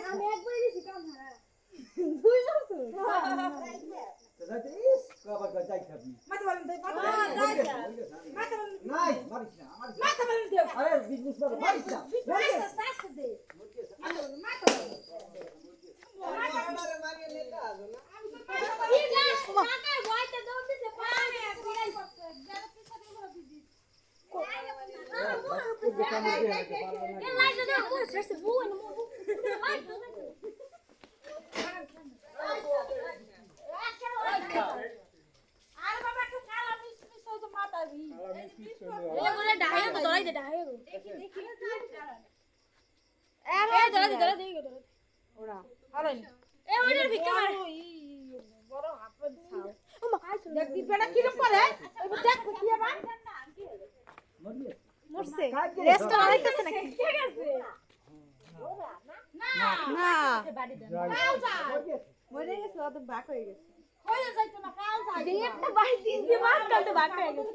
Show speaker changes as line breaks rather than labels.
আমি একবারই দিছি কাম হারা দুই বছর
যাইতে ইস কবার কই যাই খাবি
মাথা বলেন দেই মাথা মাথা বলেন
নাই মারিস না আমার
মাথা বলেন দেও
আরে বিজনেস করে মারিস না
সাথে দে
মাথা বলেন
আমারে মারিয়ে নেতা আছো না
এই না কাকা ভয়তে দৌড় দিতে পারে বিড়াই করতে যারা পিছনে ঘুরে দিদি এ লাইট দাও পুরো শেষ বুই না মু
আরে বাবা একটু খালা মিস মিস হই তো মাথা বি
এ বলে ডাহে তো ধরাই দে ডাহে
দেখি দেখি
এ ধরা দে ধরা
ওরা হারাই
এ ওইটার ভিক্ষা মার
বড় হাফে ছাও
ওমা আইছো
দেখ দিবেটা কি রকম করে এবার দেখ কি আবার
মরিয়ে
মরছে
কাকে
রেস্ট আইতেছে নাকি
ঠিক আছে না
না
মরে গেছে অত বাক হয়ে গেছে হয়ে যাইতো না কাল যাই
একটা বাড়ি দিন দিবা কাল তো বাক হয়ে গেছে